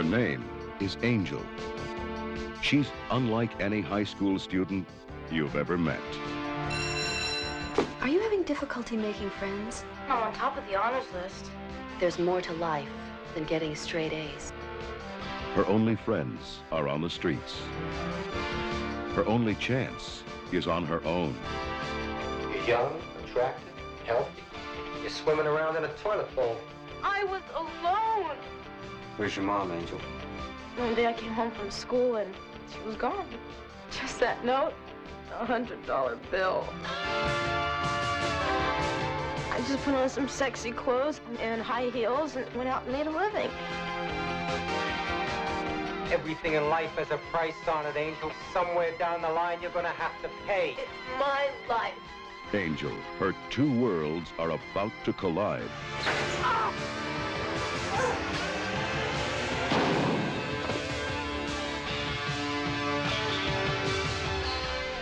name is Angel. She's unlike any high school student you've ever met. Are you having difficulty making friends? I'm on top of the honors list. There's more to life than getting straight A's. Her only friends are on the streets. Her only chance is on her own. You're young, attractive, healthy. You're swimming around in a toilet bowl. I was alone. Where's your mom, Angel? One day I came home from school and she was gone. Just that note, $100 bill. I just put on some sexy clothes and high heels and went out and made a living. Everything in life has a price on it, Angel. Somewhere down the line, you're gonna have to pay. It's my life. Angel, her two worlds are about to collide.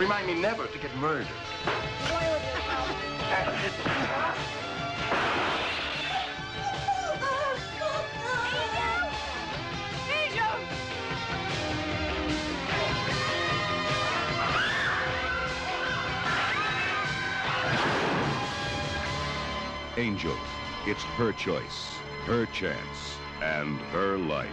Remind me never to get murdered. Angel, it's her choice, her chance, and her life.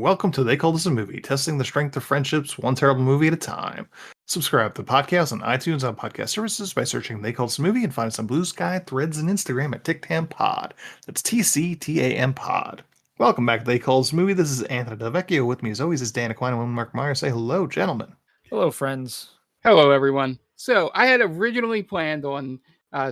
Welcome to They Call This a Movie, testing the strength of friendships one terrible movie at a time. Subscribe to the podcast on iTunes on podcast services by searching They Call This a Movie and find us on Blue Sky, Threads, and Instagram at TicTamPod. That's TCTAM Pod. Welcome back to They Call This a Movie. This is Anthony Delvecchio. With me as always is Dan Aquino and Mark Meyer. Say hello, gentlemen. Hello, friends. Hello, everyone. So I had originally planned on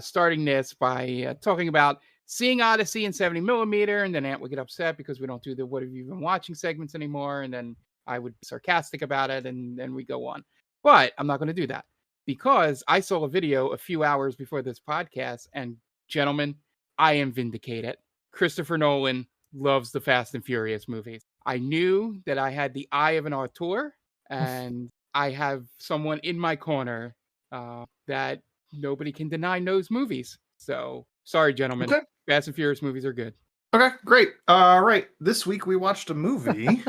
starting this by talking about seeing Odyssey in 70mm, and then Ant would get upset because we don't do the what have you been watching segments anymore, and then I would be sarcastic about it, and then we go on. But I'm not going to do that because I saw a video a few hours before this podcast, and gentlemen, I am vindicated. Christopher Nolan loves the Fast and Furious movies. I knew that I had the eye of an auteur, and I have someone in my corner that nobody can deny knows movies. So, sorry, gentlemen. Okay. Fast and Furious movies are good. Okay, great. All right. This week we watched a movie.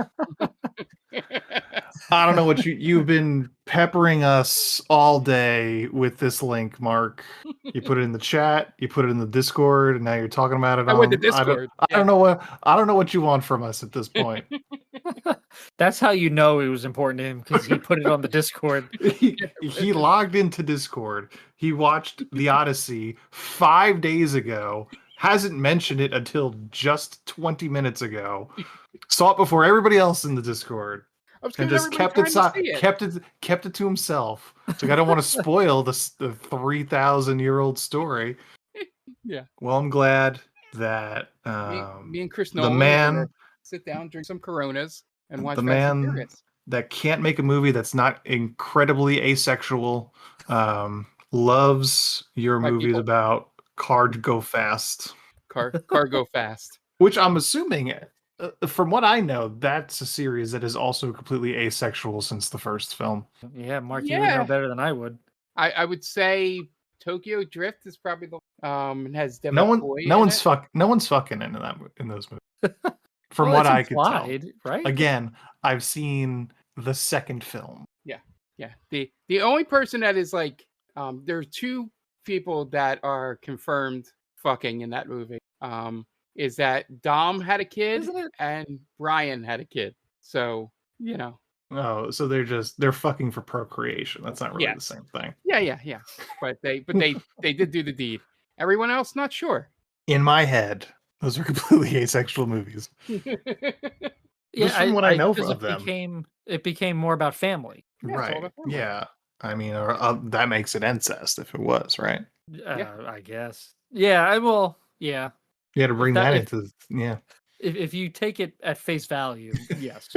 I don't know what you've been peppering us all day with this link, Mark. You put it in the chat, you put it in the Discord, and now you're talking about it. I went to Discord. I don't know what you want from us at this point. That's how you know it was important to him, because he put it on the Discord. He logged into Discord. He watched The Odyssey 5 days ago. Hasn't mentioned it until just 20 minutes ago. Saw it before everybody else in the Discord. And just kept it to himself. Like, I don't want to spoil the 3,000-year-old story. Yeah. Well, I'm glad that me and Chris Nolan the man sit down, drink some Coronas, and watch the Fast and man Furious. That can't make a movie that's not incredibly asexual. Loves your movies about car go fast. Car go fast. Which I'm assuming, from what I know, that's a series that is also completely asexual since the first film. Yeah, Mark, you would know better than I would. I would say Tokyo Drift is probably the has no one's fucking in those movies. From what I could tell, right? Again, I've seen the second film. Yeah. The only person that is like there are two people that are confirmed fucking in that movie. Is that Dom had a kid and Brian had a kid. So, you know. Oh, so they're fucking for procreation. That's not really the same thing. Yeah. But they did do the deed. Everyone else, not sure. In my head, those are completely asexual movies. Yeah, from what I know of them. It became more about family. Right. Yeah. I mean, that makes it incest if it was, right? I guess. Yeah, yeah. You had to bring that into, yeah. If you take it at face value, yes.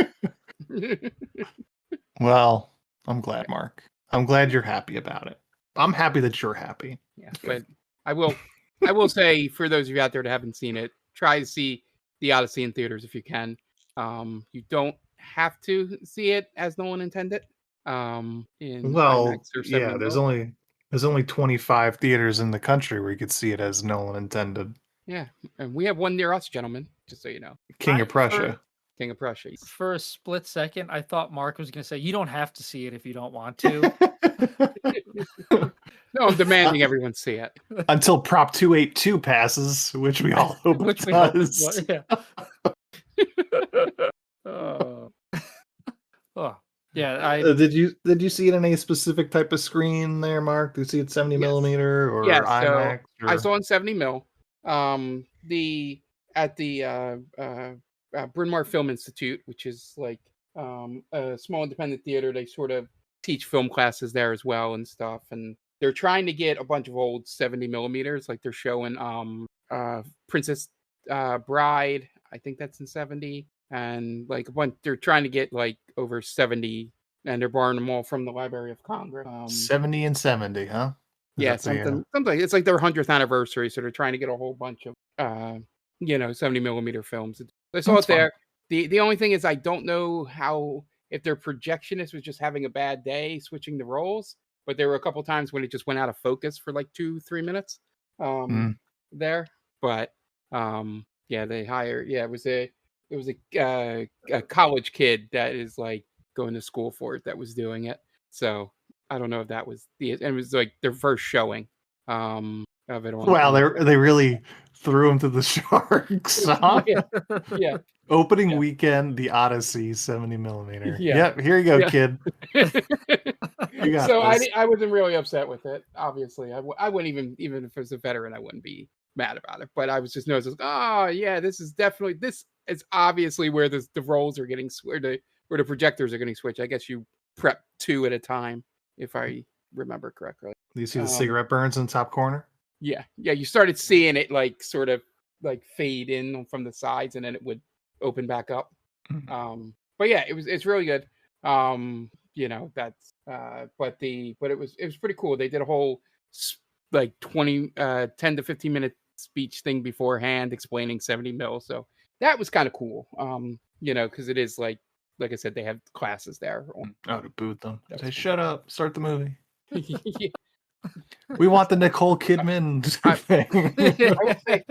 Well, I'm glad, Mark. I'm glad you're happy about it. I'm happy that you're happy. Yeah, but I will say for those of you out there that haven't seen it, try to see the Odyssey in theaters if you can. You don't have to see it as Nolan intended. In Well, IMAX or yeah, 70 there's mil. only 25 theaters in the country where you could see it as Nolan intended. Yeah, and we have one near us, gentlemen. Just so you know, King of Prussia. King of Prussia. For a split second, I thought Mark was going to say, "You don't have to see it if you don't want to." No, I'm demanding everyone see it. Until Prop 282 passes, which we all hope it does. Yeah. Oh. Oh. Yeah, Did you see it in a specific type of screen there, Mark? Did you see it 70 millimeter or IMAX? So I saw in 70 mil. At the Bryn Mawr Film Institute, which is like a small independent theater. They sort of teach film classes there as well and stuff. And they're trying to get a bunch of old 70 millimeters. Like they're showing Princess Bride. I think that's in 70. And like a bunch, they're trying to get like over 70, and they're borrowing them all from the Library of Congress. 70 and 70, huh? Yeah, something. It's like their 100th anniversary, so they're trying to get a whole bunch of 70 millimeter films. I saw it there. The only thing is I don't know how, if their projectionist was just having a bad day switching the roles, but there were a couple times when it just went out of focus for like 2-3 minutes there. But they hired. Yeah, it was a college kid that is like going to school for it that was doing it. So I don't know if that was it was like their first showing of it. Wow, they really threw him to the sharks. Huh? Yeah. Opening weekend, the Odyssey 70 millimeter. Yeah. Yep, here you go, kid. So I wasn't really upset with it. Obviously, I wouldn't even if it was a veteran, I wouldn't be mad about it. But I was just noticing, this is obviously where the roles are getting where the projectors are getting switched. I guess you prep 2 at a time, if I remember correctly. Do you see the cigarette burns in the top corner? Yeah. You started seeing it like sort of like fade in from the sides, and then it would open back up. But yeah, it's really good. That's but it was pretty cool. They did a whole like 10 to 15 minute speech thing beforehand explaining 70 mil. So that was kind of cool. Because it is like I said, they have classes there. To boot them. Say, shut up, start the movie. Yeah. We want the Nicole Kidman thing.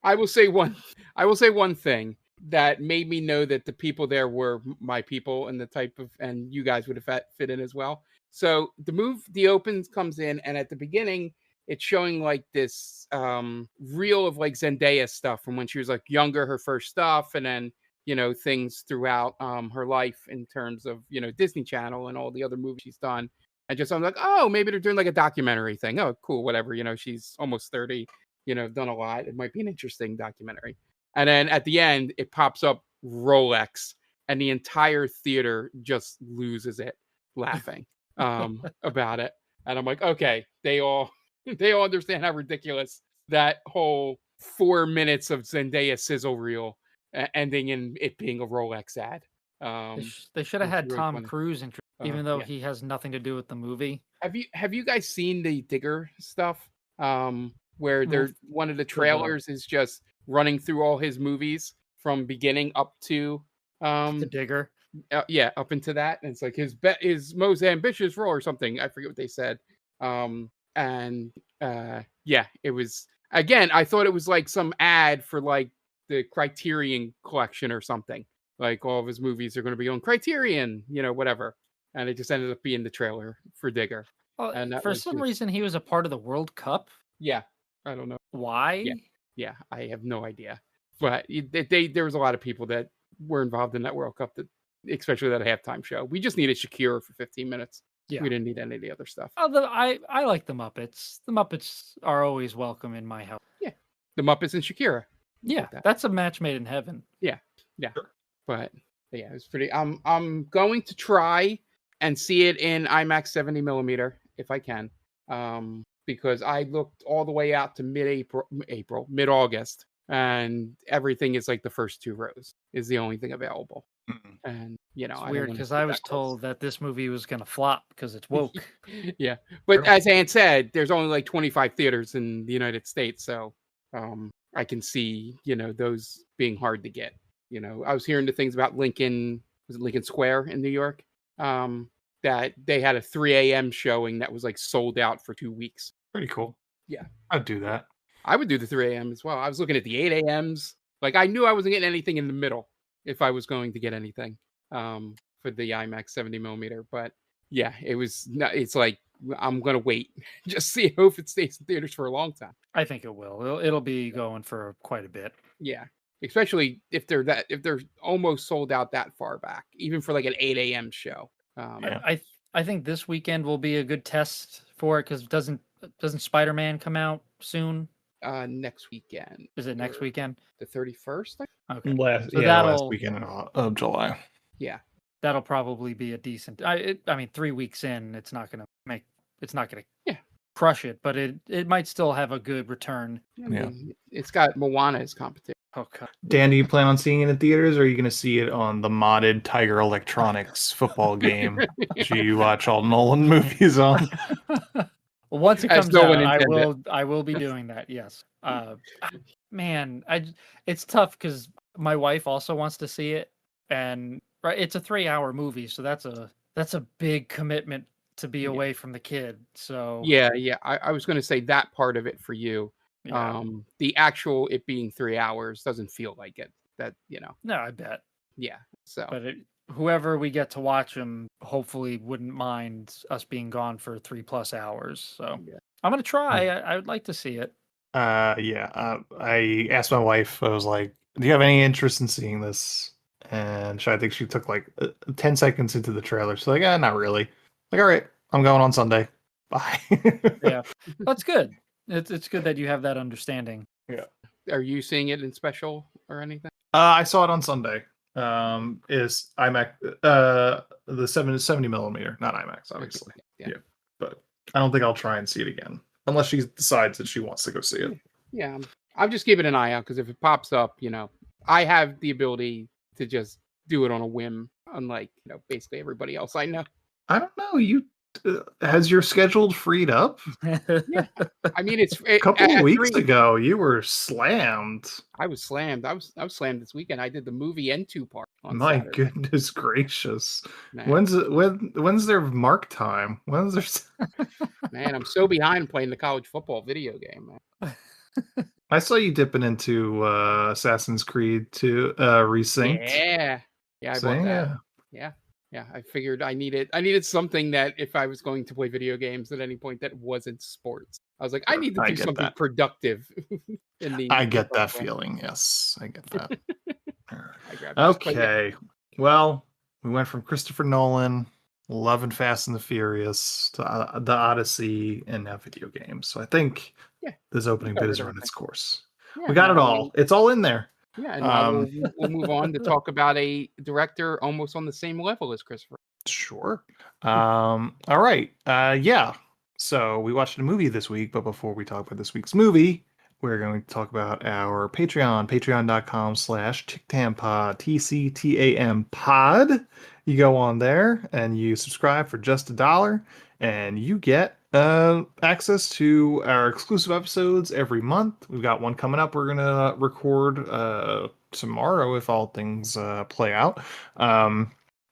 I will say one thing that made me know that the people there were my people and the type of, and you guys would have fit in as well. So the opens comes in, and at the beginning it's showing like this reel of like Zendaya stuff from when she was like younger, her first stuff, and then things throughout her life in terms of Disney Channel and all the other movies she's done. And just I'm like, oh, maybe they're doing like a documentary thing. Oh, cool, whatever. She's almost 30. Done a lot. It might be an interesting documentary. And then at the end, it pops up Rolex, and the entire theater just loses it laughing about it. And I'm like, okay, they all understand how ridiculous that whole 4 minutes of Zendaya sizzle reel ending in it being a Rolex ad. They should have had really Tom funny. Cruise, even though he has nothing to do with the movie. Have you guys seen the Digger stuff? Where one of the trailers is just running through all his movies from beginning up to The Digger. Up into that, and it's like his most ambitious role or something. I forget what they said. It was, again, I thought it was like some ad for like the Criterion collection or something. Like all of his movies are going to be on Criterion, whatever. And it just ended up being the trailer for Digger. Well, and for some reason, he was a part of the World Cup. Yeah, I don't know why. Yeah, I have no idea. But there was a lot of people that were involved in that World Cup, especially that halftime show. We just needed Shakira for 15 minutes. Yeah. We didn't need any of the other stuff. I like the Muppets. The Muppets are always welcome in my house. Yeah, the Muppets and Shakira. Yeah, that's a match made in heaven. Yeah. Sure. But yeah, it was pretty. I'm going to try and see it in IMAX 70 millimeter if I can, because I looked all the way out to mid-August, and everything is like the first 2 rows is the only thing available. And It's I don't weird wanna because sit I that was close. told that this movie was gonna flop because it's woke. Yeah, but Sure. as Ann said, there's only like 25 theaters in the United States, so I can see those being hard to get. I was hearing the things about Lincoln, was it Lincoln Square in New York, that they had a 3 a.m. showing that was like sold out for 2 weeks. Pretty cool. Yeah, I'd do that. I would do the 3 a.m. as well. I was looking at the 8 a.m.s. Like I knew I wasn't getting anything in the middle if I was going to get anything for the IMAX 70 millimeter. But yeah, it's like I'm gonna wait, just see if it stays in theaters for a long time. I think it will. It'll be going for quite a bit. Yeah, especially if they're almost sold out that far back, even for like an 8 a.m. show. Yeah. I think this weekend will be a good test for it because doesn't Spider-Man come out soon? Next weekend. Is it next weekend? The 31st? Okay. Last that'll weekend of July. Yeah. That'll probably be a decent. I mean, 3 weeks in, it's not gonna crush it, but it might still have a good return. I mean, it's got Moana as competition. Okay. Dan, do you plan on seeing it in theaters, or are you going to see it on the modded Tiger Electronics football game that you watch all Nolan movies on? Well, once it As comes no out, one intended. I will be doing that. Yes. Man, it's tough because my wife also wants to see it, and it's a 3-hour movie, so that's a big commitment to be away from the kid. So Yeah. I was going to say that part of it for you. yeah. The actual it being 3 hours doesn't feel like it. That No, I bet. Yeah. So But whoever we get to watch him hopefully wouldn't mind us being gone for 3+ hours. So Yeah. I'm gonna try. I would like to see it. I asked my wife, I was like, do you have any interest in seeing this? And I think she took like 10 seconds into the trailer. She's like, not really. Like, all right, I'm going on Sunday. Bye. Yeah, that's good. It's good that you have that understanding. Yeah. Are you seeing it in special or anything? I saw it on Sunday. Is IMAX the 70 millimeter, not IMAX, obviously. Yeah. But I don't think I'll try and see it again unless she decides that she wants to go see it. Yeah. I'm just keeping an eye out because if it pops up, I have the ability to just do it on a whim, unlike basically everybody else I know. I don't know. You has your schedule freed up? Yeah. I mean, A couple of weeks ago, you were slammed. I was slammed. I was slammed this weekend. I did the movie and 2-part on My Saturday. goodness gracious! Man. When's their mark time? When's there? Man, I'm so behind playing the college football video game, man. I saw you dipping into Assassin's Creed 2 Resynced. Yeah, I So, bought that. Yeah. I figured I needed something that if I was going to play video games at any point that wasn't sports. I was like, I need to I do get something that. productive. in the I get that football. feeling. Yes, I get that. I grabbed it. Just played it. Okay. Well, we went from Christopher Nolan, Love and Fast and the Furious, to the Odyssey, and now video games. So I think this opening bid covered has run everything. its course. Yeah, We got now it all. It's all in there. Yeah, and now we'll move on to talk about a director almost on the same level as Christopher. Sure. All right. Yeah. So we watched a movie this week, but before we talk about this week's movie, we're going to talk about our Patreon, patreon.com/TCTAMPod, TCTAM pod. You go on there and you subscribe for just $1 and you get access to our exclusive episodes every month. We've got one coming up. We're going to record tomorrow if all things play out.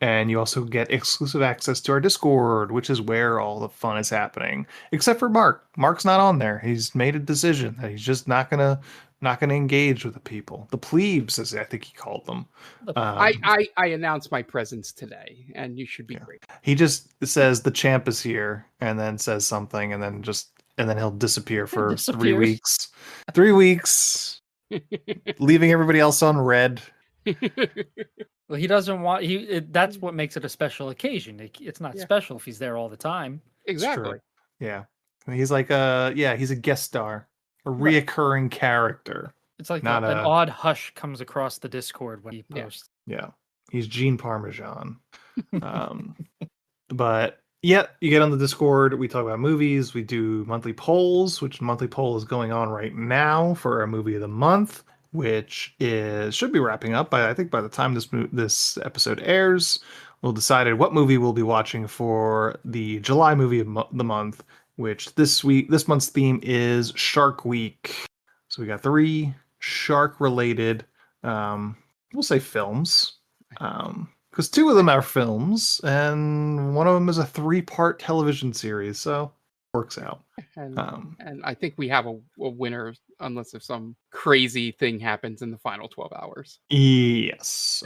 And you also get exclusive access to our Discord, which is where all the fun is happening. Except for Mark. Mark's not on there. He's made a decision that he's just not gonna engage with the people. The plebes, as I think he called them. I announced my presence today, and you should be great. He just says the champ is here, and then says something, and then he'll disappear for 3 weeks. 3 weeks, leaving everybody else on red. Well, he doesn't want that's what makes it a special occasion. It's not special if he's there all the time. Exactly. Yeah. He's like he's a guest star, a reoccurring character. It's like not an odd hush comes across the Discord when he posts. Yeah. He's Gene Parmesan. But yeah, you get on the Discord, we talk about movies, we do monthly polls, which monthly poll is going on right now for our movie of the month. which should be wrapping up by, I think, by the time this episode airs. We'll decide what movie we'll be watching for the July movie of the month, which this month's theme is Shark Week. So we got 3 shark-related, we'll say films, because 2 of them are films, and one of them is a 3-part television series, so works out. And I think we have a winner, unless if some crazy thing happens in the final 12 hours. Yes.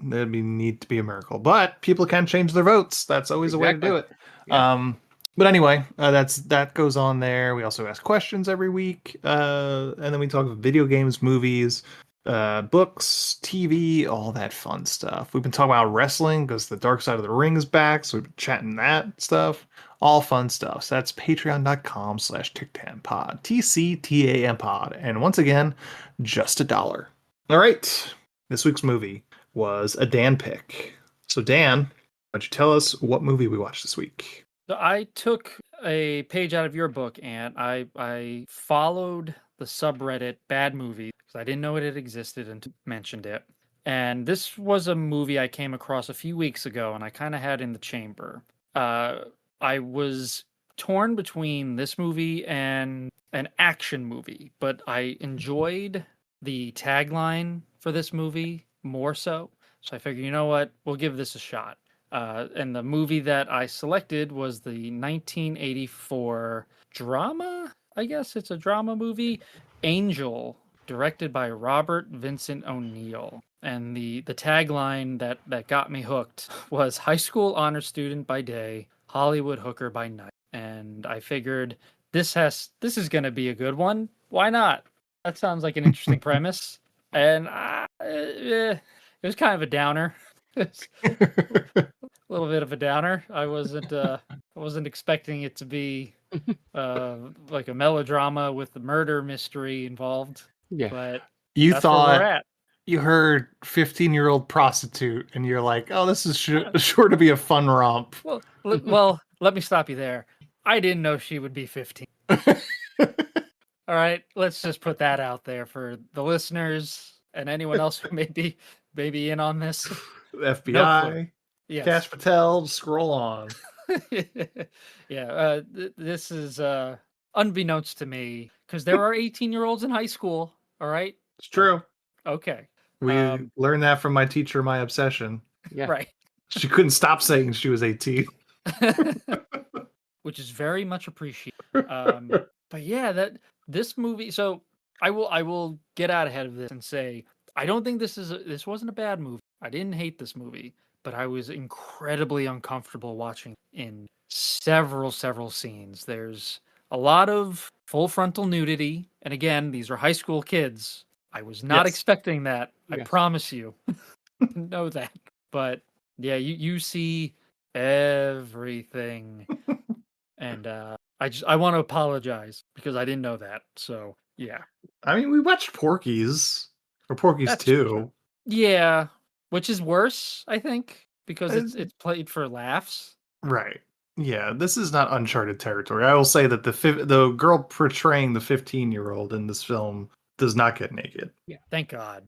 That'd need to be a miracle, but people can change their votes. That's always a way to do it. Yeah. But anyway, that goes on there. We also ask questions every week, and then we talk about video games, movies, books, TV, all that fun stuff. We've been talking about wrestling because the Dark Side of the Ring is back, so we've been chatting that stuff. All fun stuff. So that's patreon.com/TicTamPod, TCTAMPod, and once again, just $1. All right, this week's movie was a Dan pick. So Dan, why don't you tell us what movie we watched this week? So I took a page out of your book and I followed the subreddit Bad Movie because I didn't know it had existed and mentioned it. And this was a movie I came across a few weeks ago and I kind of had in the chamber. I was torn between this movie and an action movie, but I enjoyed the tagline for this movie more so. So I figured, you know what, we'll give this a shot. And the movie that I selected was the 1984 drama, I guess it's a drama movie, Angel, directed by Robert Vincent O'Neill. And the tagline that got me hooked was high school honor student by day, Hollywood hooker by night. And I figured this is going to be a good one. Why not? That sounds like an interesting premise. And it was kind of a downer. A little bit of a downer. I wasn't expecting it to be like a melodrama with the murder mystery involved. Yeah, but you thought you heard 15-year-old prostitute, and you're like, "Oh, this is sure to be a fun romp." Well, let me stop you there. I didn't know she would be 15. All right, let's just put that out there for the listeners and anyone else who may be in on this. FBI, yes. Cash Patel, scroll on. Yeah, this is unbeknownst to me because there are 18-year-olds in high school. All right, it's true. Okay, we learned that from my teacher, My Obsession. Yeah, right. She couldn't stop saying she was 18, which is very much appreciated. But yeah, this movie. So I will get out ahead of this and say I don't think this wasn't a bad movie. I didn't hate this movie, but I was incredibly uncomfortable watching in several scenes. There's a lot of full frontal nudity, and again, these are high school kids. I was not expecting that. Yes. I promise you. Know that. But yeah, you see everything. And I want to apologize because I didn't know that. So yeah. I mean, we watched Porky's or Porky's 2. Yeah, which is worse, I think, because it's played for laughs. Right. Yeah, this is not uncharted territory. I will say that the girl portraying the 15-year-old in this film does not get naked. Yeah, thank God.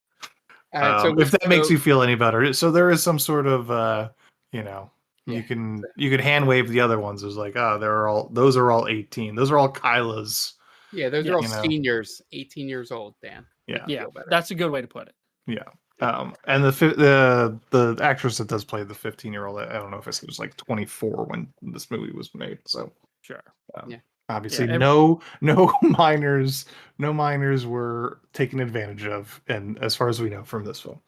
If that makes you feel any better, so there is some sort of you could hand wave the other ones. It's like, those are all 18. Those are all Kyla's. Yeah, those are all seniors, 18 years old, Dan. Yeah, that's a good way to put it. Yeah. And the actress that does play the 15-year-old, I don't know if it was like 24 when this movie was made. So sure. Obviously, no minors were taken advantage of, and as far as we know from this film.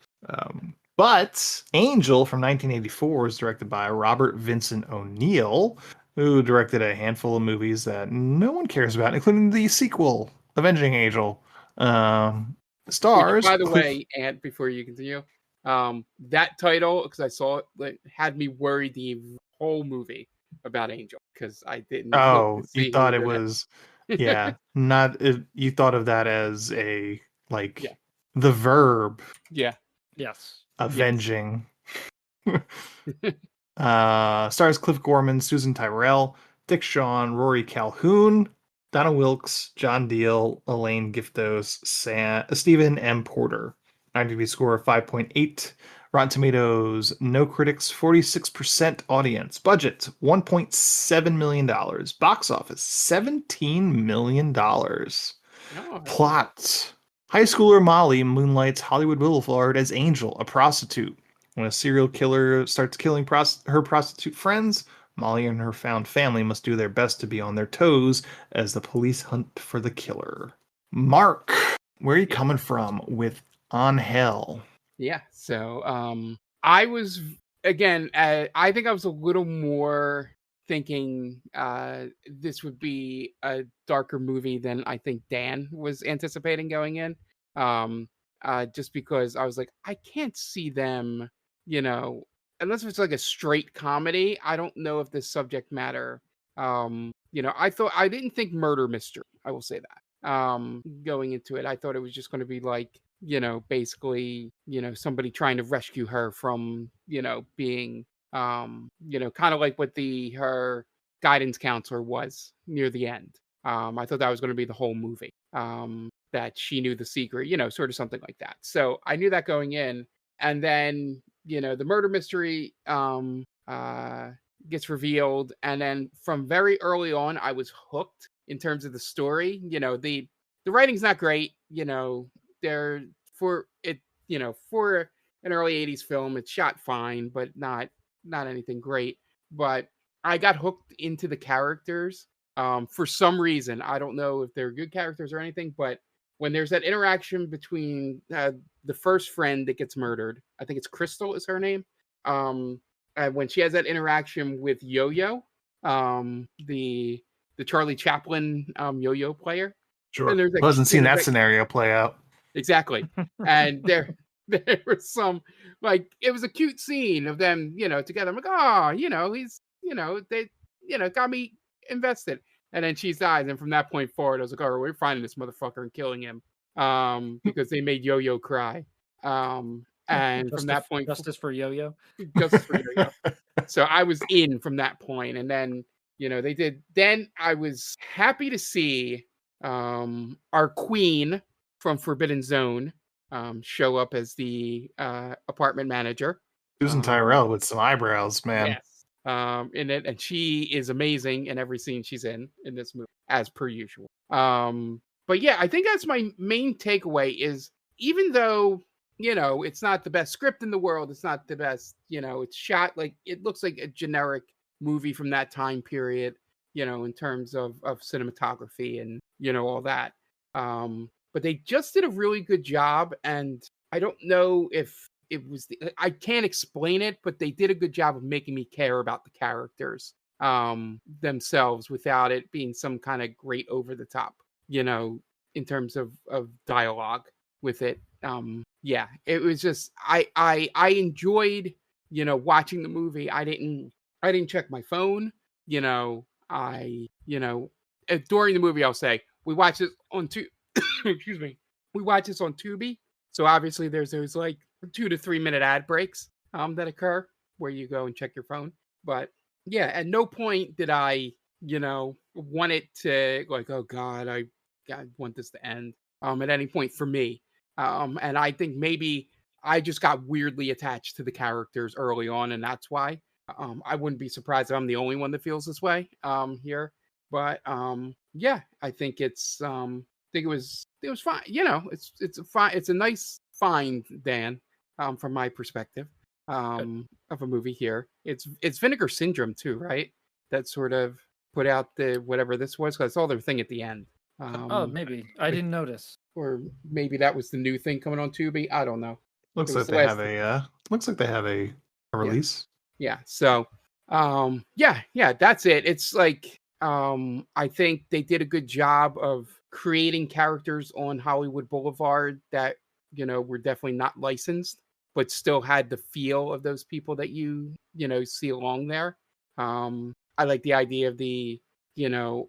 But Angel from 1984 was directed by Robert Vincent O'Neill, who directed a handful of movies that no one cares about, including the sequel, Avenging Angel. Stars. Which, by the way, and before you continue, that title, because I saw it, had me worried the whole movie about Angel because I didn't. Oh, you thought it was, not. You thought of that as the verb. Yeah. Yes. Avenging. Stars Cliff Gorman, Susan Tyrrell, Dick Shawn, Rory Calhoun, Donna Wilkes, John Deal, Elaine Giftos, Stephen M. Porter. IMDb score of 5.8. Rotten Tomatoes, no critics, 46% audience. Budget, $1.7 million. Box office, $17 million. Oh, Plot. High schooler Molly moonlights Hollywood Boulevard as Angel, a prostitute. When a serial killer starts killing her prostitute friends, Molly and her found family must do their best to be on their toes as the police hunt for the killer. Mark, where are you coming from with On Hell? yeah. So I was, again, I think I was a little more thinking this would be a darker movie than I think Dan was anticipating going in. Just because I was like, I can't see them, unless it's like a straight comedy. I don't know if this subject matter, I didn't think murder mystery. I will say that. Going into it, I thought it was just going to be like, basically, somebody trying to rescue her from, being, kind of like what her guidance counselor was near the end. I thought that was going to be the whole movie. That she knew the secret, sort of something like that. So I knew that going in. And then, the murder mystery gets revealed. And then from very early on, I was hooked in terms of the story. The writing's not great, they're for it, for an early 80s film, it's shot fine, but not anything great. But I got hooked into the characters for some reason. I don't know if they're good characters or anything, but when there's that interaction between the first friend that gets murdered, I think it's Crystal is her name. And when she has that interaction with Yo-Yo, the Charlie Chaplin yo-yo player. Sure. And there's Wasn't seen that scenario play out. Exactly. And there was some, like, it was a cute scene of them, together. I'm like, oh, he's, they, got me invested. And then she dies. And from that point forward, I was like, oh, we're finding this motherfucker and killing him. Because they made Yo-Yo cry. And from that point, justice for Yo-Yo. Justice for Yo-Yo. So I was in from that point. And then, they did. Then I was happy to see our queen from Forbidden Zone show up as the apartment manager. Susan Tyrell with some eyebrows, man. Yes. In it, and she is amazing in every scene she's in this movie, as per usual. But yeah, I think that's my main takeaway is, even though, it's not the best script in the world, it's not the best, it's shot like, it looks like a generic movie from that time period, in terms of cinematography and, all that. But they just did a really good job, and I don't know if it was I can't explain it, but they did a good job of making me care about the characters themselves without it being some kind of great over the top, in terms of dialogue with it. Yeah, it was just I enjoyed, watching the movie. I didn't check my phone, during the movie, I'll say we watched it on excuse me. We watch this on Tubi. So obviously there's those like 2 to 3 minute ad breaks that occur where you go and check your phone. But yeah, at no point did I, want it to like, oh God, I want this to end at any point for me. And I think maybe I just got weirdly attached to the characters early on, and that's why. I wouldn't be surprised if I'm the only one that feels this way here. But yeah, I think it's it was fine. It's a nice find, Dan, from my perspective, of a movie here. It's Vinegar Syndrome too, right? That sort of put out the whatever this was, because I saw their thing at the end. Maybe I didn't notice, or maybe that was the new thing coming on Tubi. I don't know. Looks like they have a release. Yeah. So, yeah, that's it. It's like, I think they did a good job of creating characters on Hollywood Boulevard that, were definitely not licensed, but still had the feel of those people that you see along there. I like the idea of the,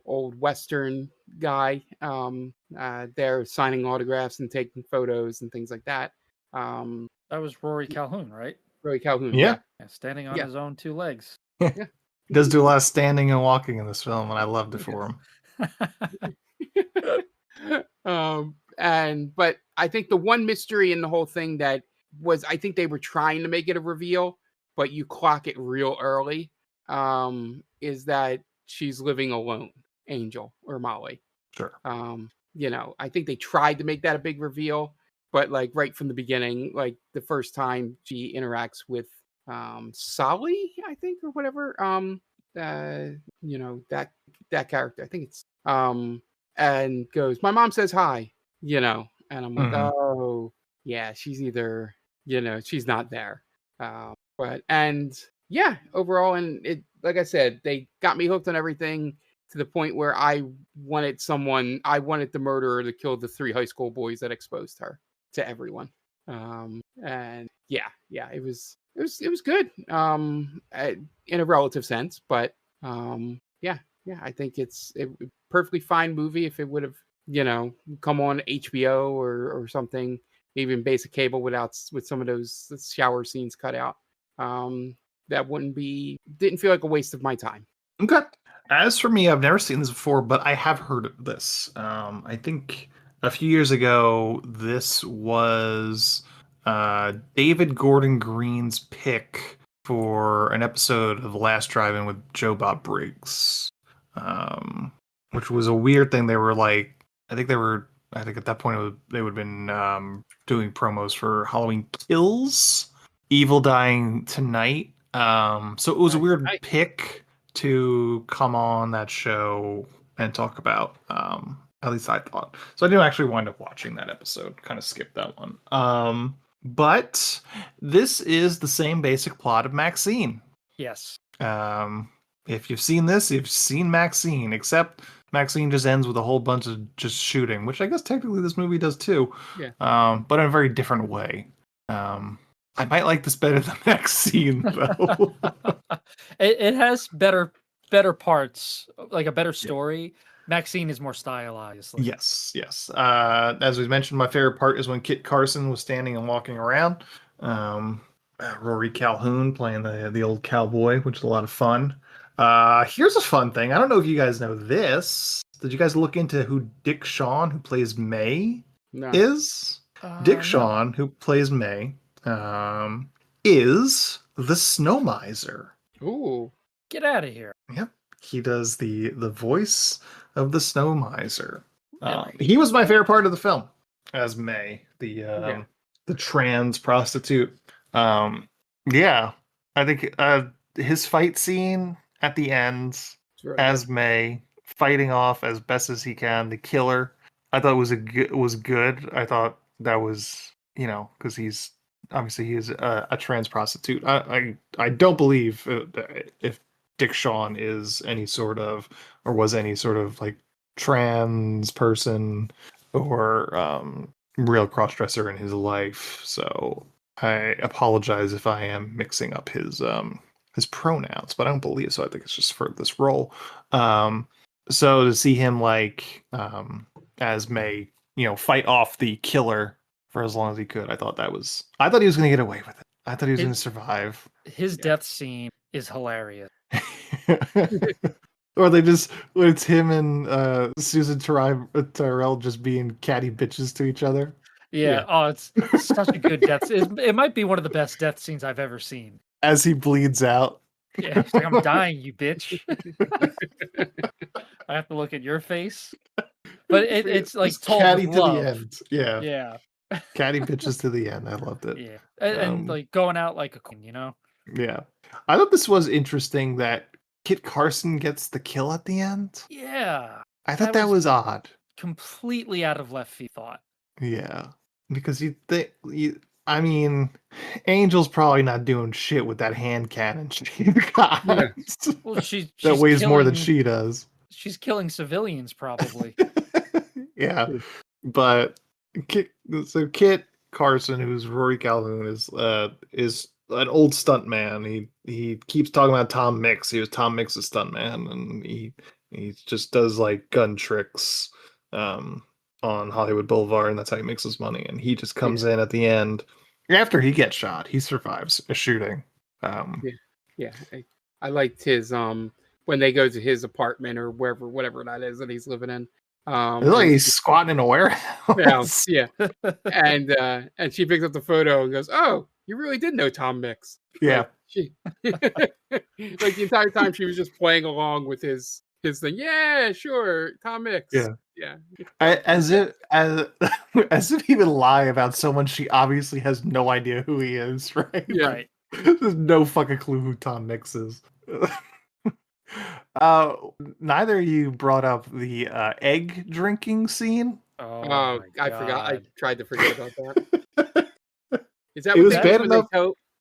old Western guy there signing autographs and taking photos and things like that. That was Rory Calhoun, right? Rory Calhoun. Yeah. Standing on his own 2 legs. He does do a lot of standing and walking in this film, and I loved it for him. But I think the one mystery in the whole thing that was, I think they were trying to make it a reveal, but you clock it real early, is that she's living alone, Angel or Molly. Sure. I think they tried to make that a big reveal, but like right from the beginning, like the first time she interacts with Sally, I think, or whatever, that character, I think it's and goes, my mom says hi, and I'm like, oh yeah, she's either, she's not there. Overall, and it, like I said, they got me hooked on everything to the point where I wanted the murderer to kill the 3 high school boys that exposed her to everyone. It was good, in a relative sense, but I think it's a perfectly fine movie. If it would have, come on HBO or something, even basic cable with some of those shower scenes cut out, that didn't feel like a waste of my time. Okay. As for me, I've never seen this before, but I have heard of this. I think a few years ago, this was David Gordon Green's pick for an episode of The Last Drive-In with Joe Bob Briggs, which was a weird thing. They were like, I think at that point they would have been doing promos for Halloween Kills, Evil Dying Tonight. So it was a weird pick to come on that show and talk about. At least I thought. So I didn't actually wind up watching that episode. Kind of skipped that one. But this is the same basic plot of Maxxxine. Yes. If you've seen this, you've seen Maxxxine, except Maxxxine just ends with a whole bunch of just shooting, which I guess technically this movie does too. Yeah. But in a very different way. I might like this better than Maxxxine, though. It has better parts, like a better story. Yeah. Maxxxine is more stylized. Yes. As we mentioned, my favorite part is when Kit Carson was standing and walking around. Rory Calhoun playing the old cowboy, which is a lot of fun. Here's a fun thing. I don't know if you guys know this. Did you guys look into who Dick Shawn, who plays May, is? Dick Shawn, who plays May, is the Snow Miser. Ooh, get out of here! Yep, he does the voice of the Snow Miser. He was my favorite part of the film as May, the trans prostitute. I think his fight scene at the end as May, fighting off as best as he can the killer, I thought was good. I thought that was, because he is a trans prostitute. I don't believe if Dick Shawn is any sort of, or was any sort of like trans person or real crossdresser in his life. So I apologize if I am mixing up his pronouns, but I don't believe so. I think it's just for this role. So to see him as May, fight off the killer for as long as he could, I thought he was going to get away with it. I thought he was going to survive. His death scene is hilarious. Or it's him and Susan Tyrell just being catty bitches to each other. Yeah. Oh, it's such a good death. It might be one of the best death scenes I've ever seen. As he bleeds out. Yeah, he's like, I'm dying, you bitch. I have to look at your face. But it's like told catty with to love. the end. Yeah. Yeah. Catty bitches to the end. I loved it. Yeah. And like going out like a queen, Yeah. I thought this was interesting that Kit Carson gets the kill at the end. Yeah. I thought that was odd. Completely out of left field thought. Yeah. Because Angel's probably not doing shit with that hand cannon she got. Yeah. Well, she's that weighs more than she does. She's killing civilians, probably. Yeah. But Kit Carson, who's Rory Calhoun, is an old stunt man. He keeps talking about Tom Mix. He was Tom Mix's stunt man, and he just does like gun tricks on Hollywood Boulevard, and that's how he makes his money. And he just comes in at the end after he gets shot. He survives a shooting. I liked his when they go to his apartment or whatever that is that he's living in. It's like he's squatting in a warehouse. Yeah. And she picks up the photo and goes, "Oh, you really did know Tom Mix." Yeah. Like, she like the entire time she was just playing along with his thing. Yeah, sure, Tom Mix. Yeah. As if he would lie about someone she obviously has no idea who he is, right? Yeah. Right. There's no fucking clue who Tom Mix is. Neither of you brought up the egg drinking scene. Oh, I forgot. I God. tried to forget about that. Is that It what was they bad do enough.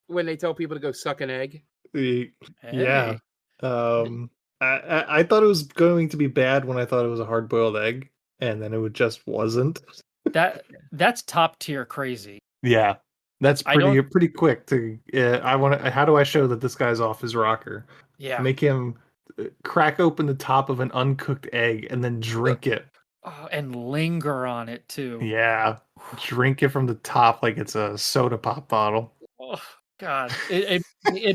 when they tell people to go suck an egg? Yeah. I thought it was going to be bad when I thought it was a hard boiled egg, and then it just wasn't. That's top tier crazy. Yeah, that's I don't- pretty quick to. How do I show that this guy's off his rocker? Yeah. Make him crack open the top of an uncooked egg and then drink it. Oh, and linger on it too. Yeah, drink it from the top like it's a soda pop bottle. Oh, God, it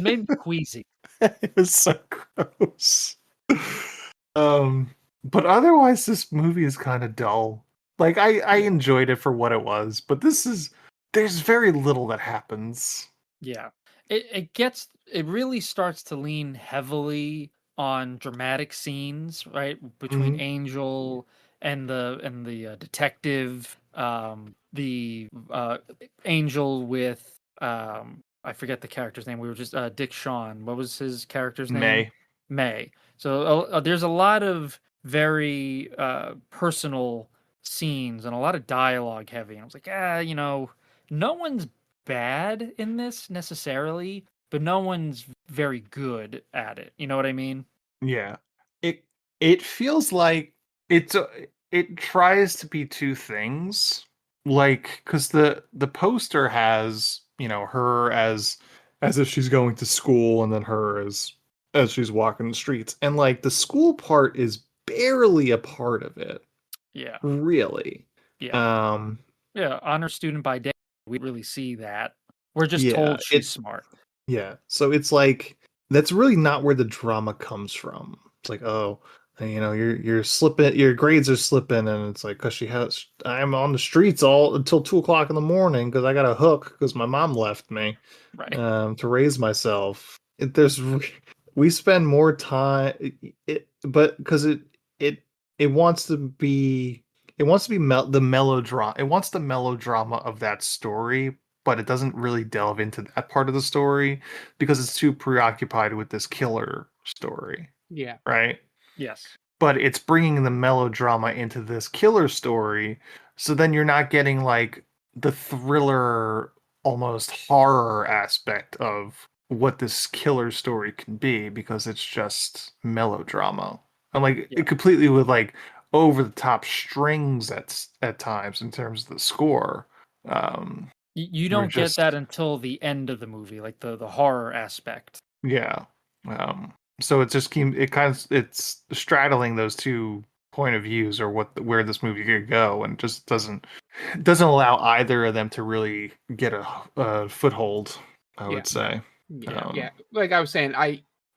made me queasy. It was so gross. But otherwise, this movie is kind of dull. Like I enjoyed it for what it was, but there's very little that happens. Yeah, it really starts to lean heavily on dramatic scenes, right, between Angel and the detective. The Angel with I forget the character's name. We were just Dick Shawn. What was his character's name? May. So there's a lot of very personal scenes and a lot of dialogue heavy. And I was like, no one's bad in this necessarily, but no one's very good at it. You know what I mean? Yeah. It feels like it tries to be two things. Like, because the poster has, her as if she's going to school, and then her as she's walking the streets. And like the school part is barely a part of it. Yeah. Really. Yeah. Yeah, honor student by day. We really see that. We're just told she's smart. Yeah. So it's like that's really not where the drama comes from. It's like, oh, you're slipping, your grades are slipping, and it's like because I'm on the streets all until 2:00 in the morning because I got a hook because my mom left me, right? To raise myself. We spend more time, but because it wants to be the melodrama. It wants the melodrama of that story, but it doesn't really delve into that part of the story because it's too preoccupied with this killer story. Yeah. Right? Yes. But it's bringing the melodrama into this killer story. So then you're not getting like the thriller, almost horror aspect of what this killer story can be because it's just melodrama. And like it completely with like over the top strings at times in terms of the score. You don't get that until the end of the movie, like the horror aspect. Yeah. So it's straddling those two point of views or where this movie could go, and just doesn't allow either of them to really get a foothold, I would say. Yeah. Like I was saying,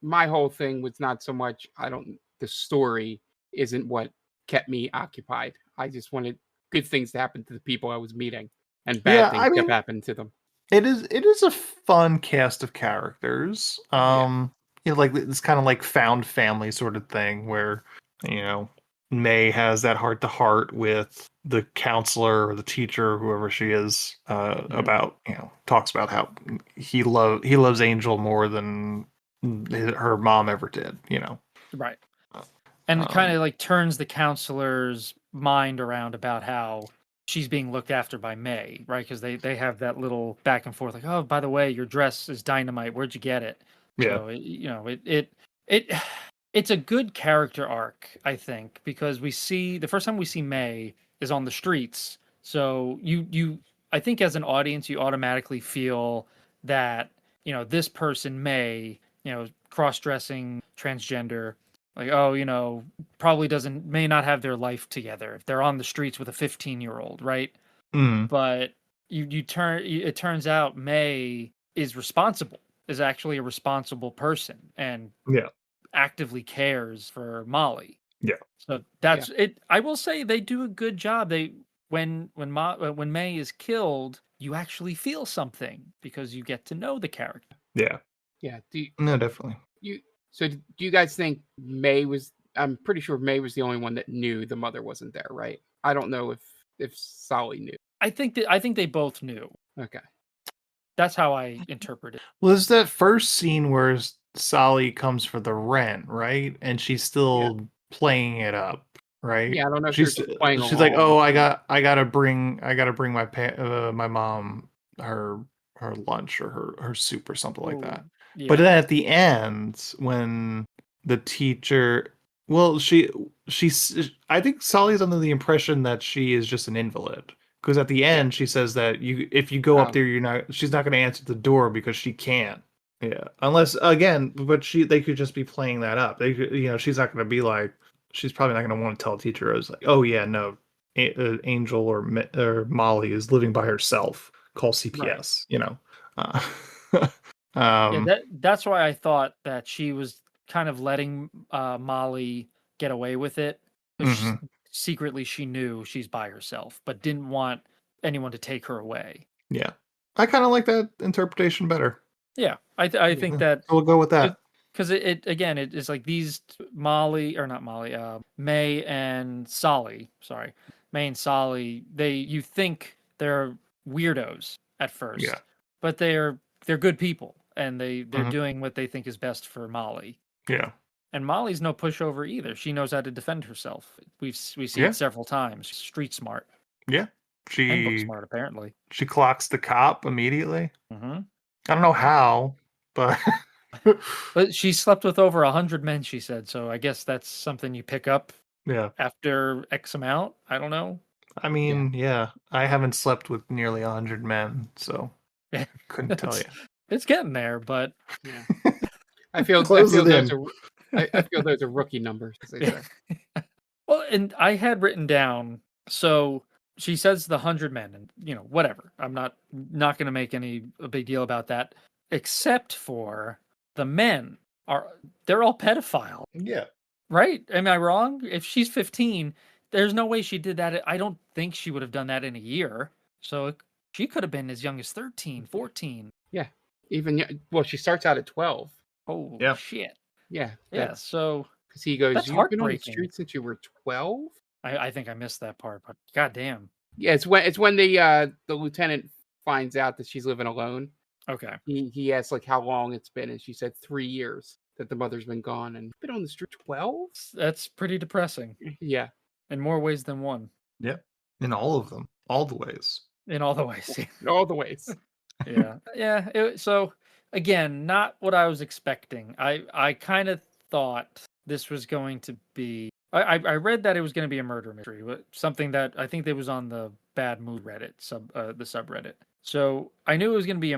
my whole thing was not so much the story isn't what kept me occupied. I just wanted good things to happen to the people I was meeting, and bad things kept happening to them. It is a fun cast of characters. Like it's kind of like found family sort of thing where, May has that heart-to-heart with the counselor or the teacher, whoever she is, about, talks about how he loves Angel more than her mom ever did, Right. And it kind of like turns the counselor's mind around about how she's being looked after by May, right? Because they have that little back and forth, like, oh, by the way, your dress is dynamite. Where'd you get it? Yeah. So it's a good character arc, I think, because the first time we see May is on the streets. So I think as an audience, you automatically feel that, this person, May, cross-dressing, transgender, like, oh, probably may not have their life together if they're on the streets with a 15-year-old, right? But it turns out May is actually a responsible person, and actively cares for Molly. Yeah. So that's it. I will say they do a good job. They when May is killed, you actually feel something because you get to know the character. Yeah. Yeah. No, definitely. Do you guys think May was? I'm pretty sure May was the only one that knew the mother wasn't there, right? I don't know if Solly knew. I think they both knew. Okay. That's how I interpret it. Well, there's that first scene where Sally comes for the rent, right? And she's still playing it up, right? Yeah, I don't know if she's you're just playing she's like, along. "Oh, I gotta bring my mom her lunch or her soup or something like that." Yeah. But then at the end, when the teacher, well, she's I think Sally's under the impression that she is just an invalid. Because at the end, she says that if you go up there, she's not going to answer the door because she can't. Yeah, unless again, but they could just be playing that up. They could, she's not going to be like, she's probably not going to want to tell a teacher. It's like, oh yeah, no, Angel or Molly is living by herself. Call CPS. Right. That's why I thought that she was kind of letting Molly get away with it. Secretly, she knew she's by herself, but didn't want anyone to take her away. Yeah, I kind of like that interpretation better. Yeah, I think that we'll go with that because it is like these May and Solly. Sorry, May and Solly. You think they're weirdos at first, but they're good people, and they're doing what they think is best for Molly. Yeah. And Molly's no pushover either. She knows how to defend herself. We see it several times. She's street smart. Yeah, and book smart apparently. She clocks the cop immediately. Mm-hmm. I don't know how, but but she slept with over 100 men. She said so. I guess that's something you pick up. Yeah. After X amount, I don't know. I mean, I haven't slept with nearly 100 men, so I couldn't tell you. It's getting there, but I feel those are rookie numbers. Well, and I had written down, so she says the 100 men, and whatever. I'm not going to make a big deal about that, except for the men they're all pedophile. Yeah. Right? Am I wrong? If she's 15, there's no way she did that. I don't think she would have done that in a year. So she could have been as young as 13, 14. Yeah. She starts out at 12. Oh, shit. Yeah. Yeah. So because he goes, you've been on the street since you were 12. I think I missed that part, but goddamn. Yeah, it's when the lieutenant finds out that she's living alone. Okay. He asks like how long it's been, and she said 3 years that the mother's been gone, and been on the street 12. That's pretty depressing. Yeah. In more ways than one. Yeah. In all of them, all the ways. In all the ways. In all the ways. Yeah. Yeah. So again, not what I was expecting. I kind of thought this was going to be. I read that it was going to be a murder mystery, something that I think that was on the Bad Mood Reddit the subreddit. So I knew it was going to be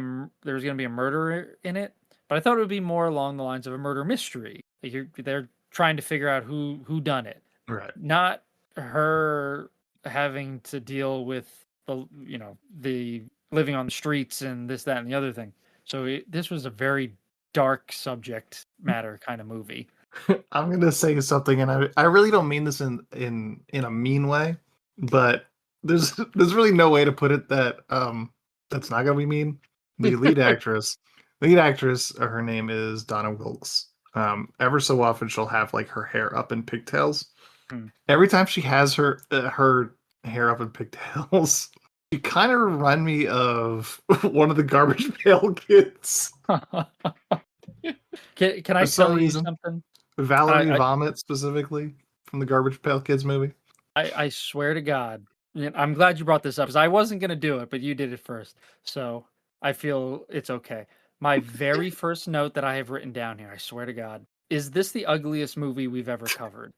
there was going to be a murder in it, but I thought it would be more along the lines of a murder mystery. They're trying to figure out who done it, right? Not her having to deal with the living on the streets and this, that, and the other thing. So this was a very dark subject matter kind of movie. I'm gonna say something, and I really don't mean this in a mean way, but there's really no way to put it that that's not gonna be mean. The lead actress, her name is Donna Wilkes. Ever so often she'll have like her hair up in pigtails. Every time she has her hair up in pigtails, she kind of remind me of one of the Garbage Pail Kids. Can I tell you something? Valerie Vomit specifically from the Garbage Pail Kids movie. I swear to God, I'm glad you brought this up because I wasn't going to do it, but you did it first. So I feel it's okay. My very first note that I have written down here, I swear to God, is this the ugliest movie we've ever covered?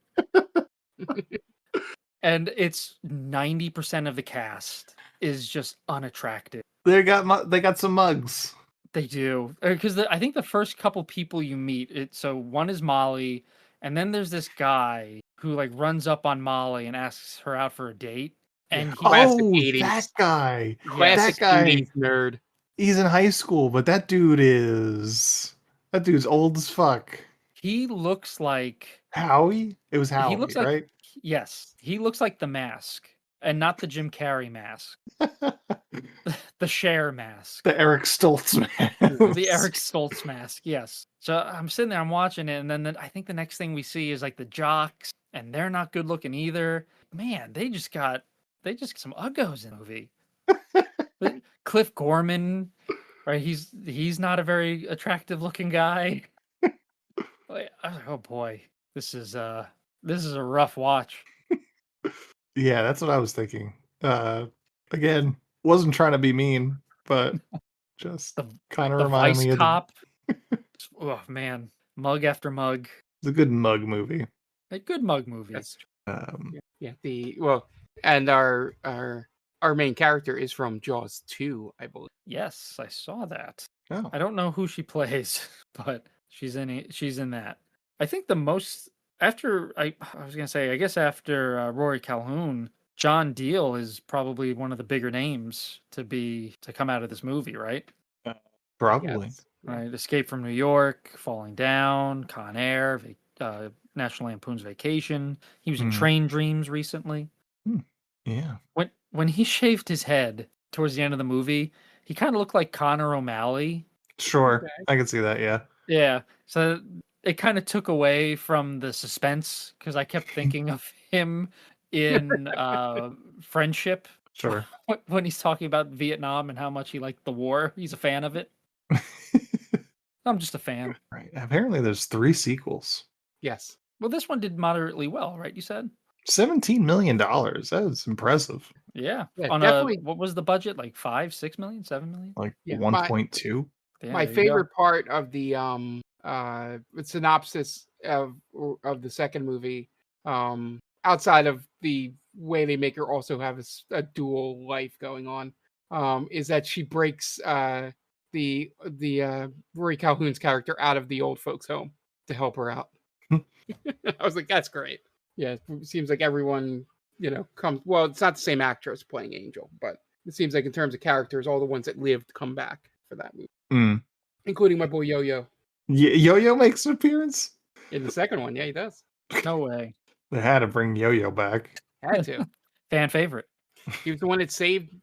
And it's 90% of the cast is just unattractive. They got some mugs. They do, because I think the first couple people you meet, so one is Molly, and then there's this guy who like runs up on Molly and asks her out for a date. And that guy, classic 80s nerd. He's in high school, but that dude's old as fuck. He looks like Howie? It was Howie, he looks like right? yes, he looks like the mask, and not the Jim Carrey mask, the Cher mask. The Eric Stoltz man. The Eric Stoltz mask, yes. So I'm sitting there, I'm watching it, and then I think the next thing we see is like the jocks, and they're not good looking either. Man, they just got some uggos in the movie. But Cliff Gorman, right? He's not a very attractive looking guy. Like, oh boy, this is a rough watch. Yeah, that's what I was thinking. Again, wasn't trying to be mean, but just kind of The reminded Vice me of Cop. Oh man, mug after mug. the good mug movie. A good mug movie. That's Um, yeah. And our main character is from Jaws 2, I believe. Yes, I saw that. oh, I don't know who she plays, but she's in it. She's in that. I think the most after I was gonna say, I guess after Rory Calhoun, John Deal is probably one of the bigger names to come out of this movie, right? probably. Yes. Right, Escape from New York, Falling Down, Con Air, National Lampoon's Vacation. He was in Mhm. Train Dreams recently. Yeah. When he shaved his head towards the end of the movie, he kind of looked like Connor O'Malley. Sure. Okay. I can see that, yeah. Yeah, so it kind of took away from the suspense because I kept thinking of him in Friendship Sure. when he's talking about Vietnam and how much he liked the war. He's a fan of it. I'm just a fan. Right. Apparently there's 3 sequels. Yes. Well, this one did moderately well, right? You said? $17 million. That is impressive. Yeah. Yeah, On definitely. what was the budget? Like 5, 6 million, 7 million? Like Yeah, 1.2. Yeah, My there you go. favorite part of the synopsis of the second movie, outside of the way they make her also have a dual life going on, is that she breaks the Rory Calhoun's character out of the old folks' home to help her out. I was like, that's great. Yeah, it seems like everyone, comes. Well, it's not the same actress playing Angel, but it seems like in terms of characters, all the ones that lived come back for that movie, Mm. including my boy Yo-Yo Yo-Yo makes an appearance? in the second one. Yeah, he does. No way. They had to bring Yo-Yo back. Had to. Fan favorite. He was the one that saved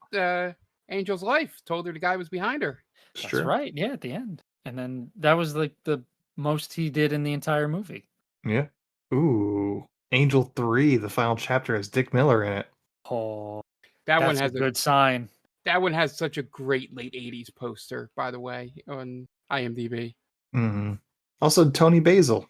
Angel's life. Told her the guy was behind her. It's That's true. right. Yeah, at the end. And then that was like the most he did in the entire movie. Yeah. Ooh. Angel 3, the final chapter has Dick Miller in it. Oh, That one that's has a good sign. that one has such a great late '80s poster, by the way, on IMDb. Mm-hmm. Also, Tony Basil.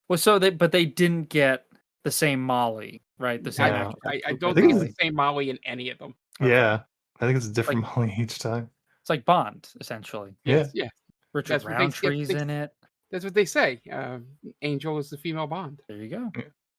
Well, but they didn't get the same Molly, right? The same Yeah. actress. I don't think think it's Molly. the same Molly in any of them. Yeah. I think it's a different Molly each time. It's like Bond, essentially. Yeah. Yeah, Richard That's what they skip- Roundtree's in it. that's what they say. Angel is the female Bond. There you go.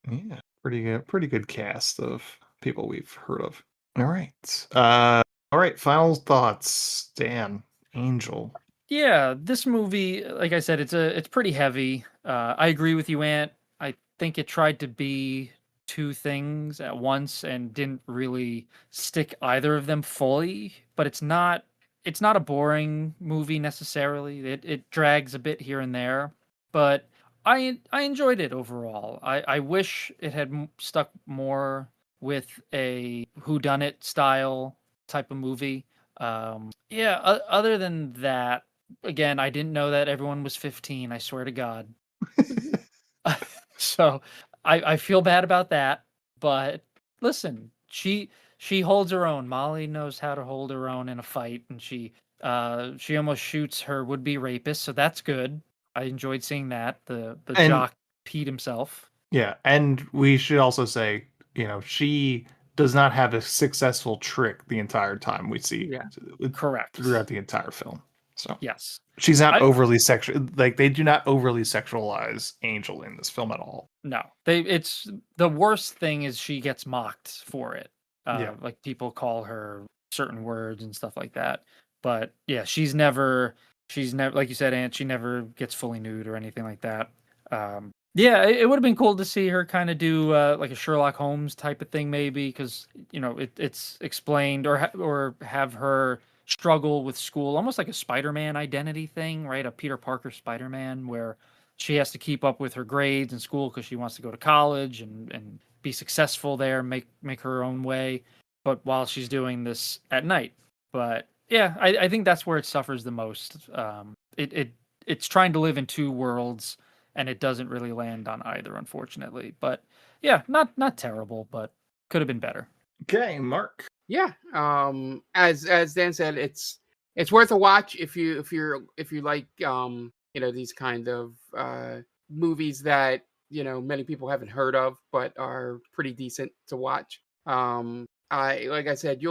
Yeah. Pretty good cast of people we've heard of. All right. All right, final thoughts. Dan, Angel. Yeah, this movie, like I said, it's pretty heavy. I agree with you, Ant. I think it tried to be two things at once and didn't really stick either of them fully. But it's not a boring movie necessarily. It drags a bit here and there, but I enjoyed it overall. I wish it had stuck more with a whodunit style type of movie. Other than that, again, I didn't know that everyone was 15. I swear to God. So I feel bad about that. But listen, she holds her own. Molly knows how to hold her own in a fight, and she almost shoots her would-be rapist. So that's good. I enjoyed seeing that. The jock Pete himself. Yeah, and we should also say, she does not have a successful trick the entire time we see. Yeah. Correct. Throughout the entire film. So Yes. she's not overly sexual. Like, they do not overly sexualize Angel in this film at all. No. It's the worst thing is she gets mocked for it. Like people call her certain words and stuff like that. But yeah, she's never like you said, Aunt, she never gets fully nude or anything like that. It would have been cool to see her kind of do like a Sherlock Holmes type of thing, maybe, because it's explained, or have her struggle with school, almost like a Spider-Man identity thing, right? A Peter Parker Spider-Man, where she has to keep up with her grades in school because she wants to go to college and be successful there, make her own way. But while she's doing this at night, but yeah, I think that's where it suffers the most. It's trying to live in two worlds, and it doesn't really land on either, unfortunately. But yeah, not terrible, but could have been better. Okay, Mark. Yeah. As Dan said, it's worth a watch if you like these kind of movies that many people haven't heard of but are pretty decent to watch. Like I said,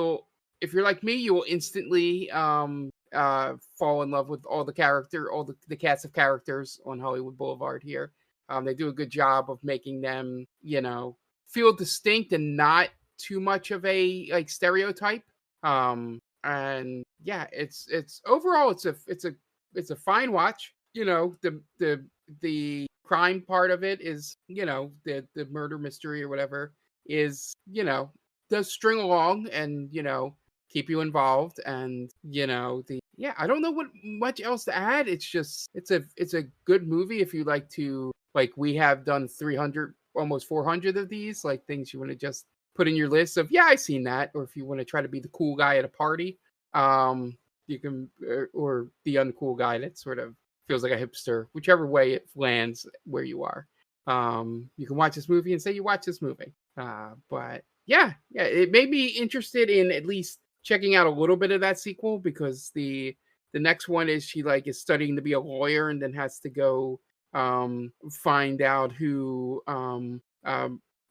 if you're like me, you'll instantly fall in love with all the cast of characters on Hollywood Boulevard here. They do a good job of making them feel distinct and not too much of a like stereotype. And yeah, it's overall it's a fine watch. The crime part of it is the murder mystery or whatever is does string along and keep you involved, and I don't know what much else to add. It's just it's a good movie if you like to, like, we have done 300 almost 400 of these, like things you want to just put in your list of I've seen that, or if you want to try to be the cool guy at a party, you can, or the uncool guy that sort of feels like a hipster, whichever way it lands where you are. You can watch this movie and say you watch this movie. But yeah, it made me interested in at least checking out a little bit of that sequel, because the next one is she is studying to be a lawyer and then has to go find out who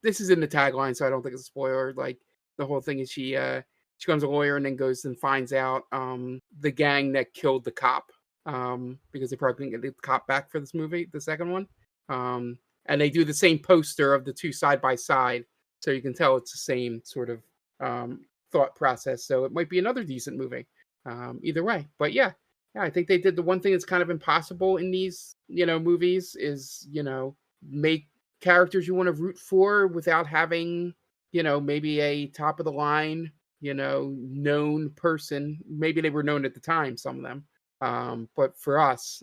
this is in the tagline, so I don't think it's a spoiler. Like, the whole thing is she becomes a lawyer and then goes and finds out the gang that killed the cop, because they probably couldn't get the cop back for this movie, the second one. And they do the same poster of the two side by side, so you can tell it's the same sort of thought process. So it might be another decent movie, either way. But yeah, I think they did the one thing that's kind of impossible in these movies is make characters you want to root for without having maybe a top of the line known person. Maybe they were known at the time, some of them, but for us,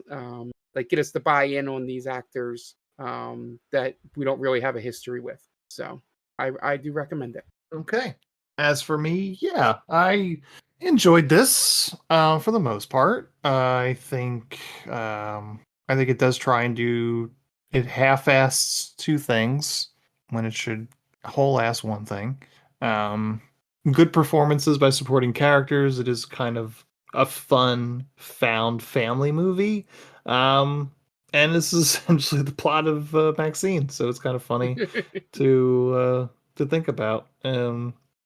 get us to buy in on these actors that we don't really have a history with. So I do recommend it. Okay. As for me, yeah, I enjoyed this for the most part. I think it does try and do it half-ass two things when it should whole-ass one thing. Good performances by supporting characters. It is kind of a fun found family movie. And this is essentially the plot of Maxxxine, so it's kind of funny to think about.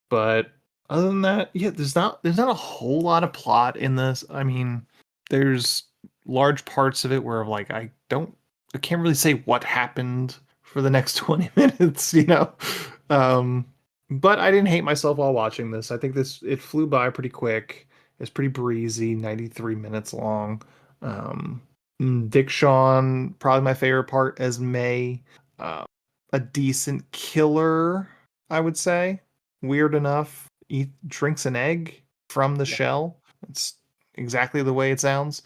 But other than that, yeah, there's not a whole lot of plot in this. I mean, there's large parts of it where I can't really say what happened for the next 20 minutes, But I didn't hate myself while watching this. I think it flew by pretty quick. It's pretty breezy, 93 minutes long. Dick Shawn, probably my favorite part as May. A decent killer, I would say. Weird enough. Drinks an egg from the shell. It's exactly the way it sounds.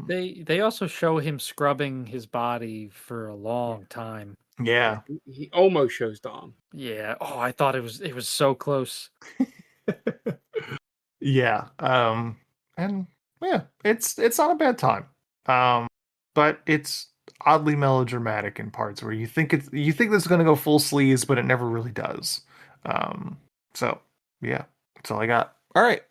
They also show him scrubbing his body for a long time. Yeah. He almost shows Dom. Yeah. Oh, I thought it was so close. Yeah. And yeah, it's not a bad time. But it's oddly melodramatic in parts where you think this is going to go full sleaze, but it never really does. So yeah, that's all I got. All right.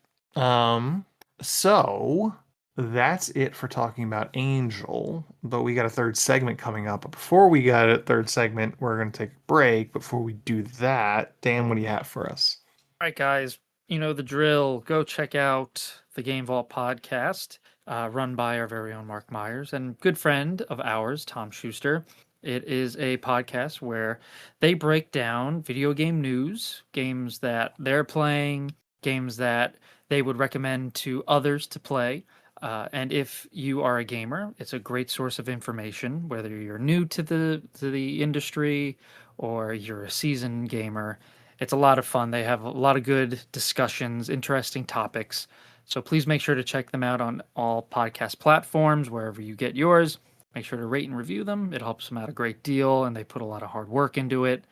So that's it for talking about Angel, but we got a third segment coming up. But before we got a third segment, we're going to take a break. Before we do that, Dan, what do you have for us? All right, guys, you know the drill. Go check out the Game Vault podcast, run by our very own Mark Myers and good friend of ours, Tom Schuster. It is a podcast where they break down video game news, games that they're playing, games that they would recommend to others to play. And if you are a gamer, it's a great source of information, whether you're new to the industry or you're a seasoned gamer. It's a lot of fun. They have a lot of good discussions, interesting topics. So please make sure to check them out on all podcast platforms, wherever you get yours. make sure to rate and review them. It helps them out a great deal, and they put a lot of hard work into it.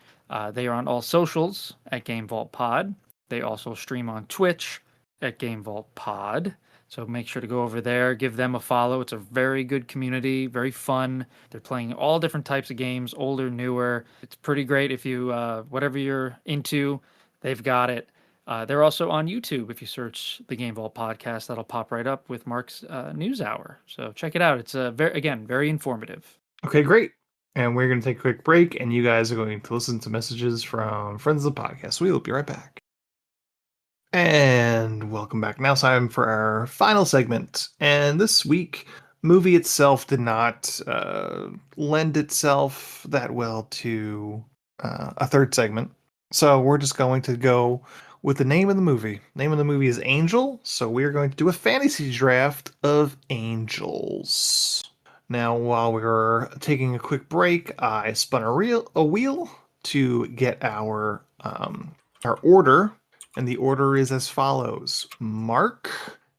They are on all socials at Game Vault Pod. They also stream on Twitch at Game Vault Pod. So make sure to go over there, give them a follow. It's a very good community, very fun. They're playing all different types of games, older, newer. It's pretty great if you, whatever you're into, they've got it. They're also on YouTube. If you search the Game Vault podcast, that'll pop right up with Mark's News Hour. So check it out. It's very informative. Okay, great. And we're going to take a quick break, and you guys are going to listen to messages from friends of the podcast. We'll be right back. And welcome back. Now it's time for our final segment. And this week, movie itself did not lend itself that well to a third segment. So we're just going to go with the name of the movie. Name of the movie is Angel. So we're going to do a fantasy draft of angels. Now, while we were taking a quick break, I spun a wheel to get our order. And the order is as follows. Mark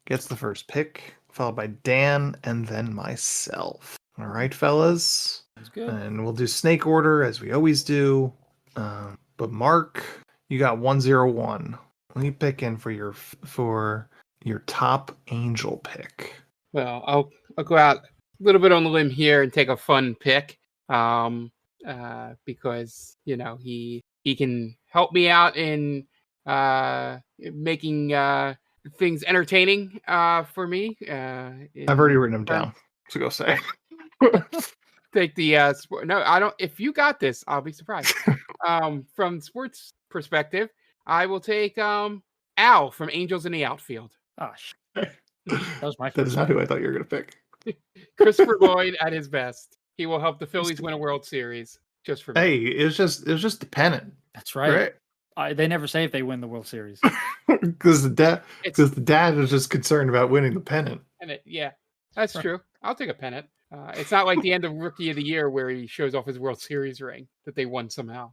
gets the first pick, followed by Dan, and then myself. All right, fellas? That's good. And we'll do snake order as we always do. But Mark, you got 101. What are you picking for your top angel pick? Well, I'll go out a little bit on the limb here and take a fun pick. Because he can help me out in making things entertaining for me. I've already written them down. So go say. Take the no, I don't. If you got this, I'll be surprised. From sports perspective, I will take Al from Angels in the Outfield. Oh, that was my. That is not who I thought you were going to pick. Christopher Lloyd at his best. He will help the Phillies win a World Series. Just for me. Hey, it was just the pennant. That's right. They never say if they win the World Series. Because the dad was just concerned about winning the pennant. Yeah, that's true. I'll take a pennant. It's not like the end of Rookie of the Year where he shows off his World Series ring that they won somehow.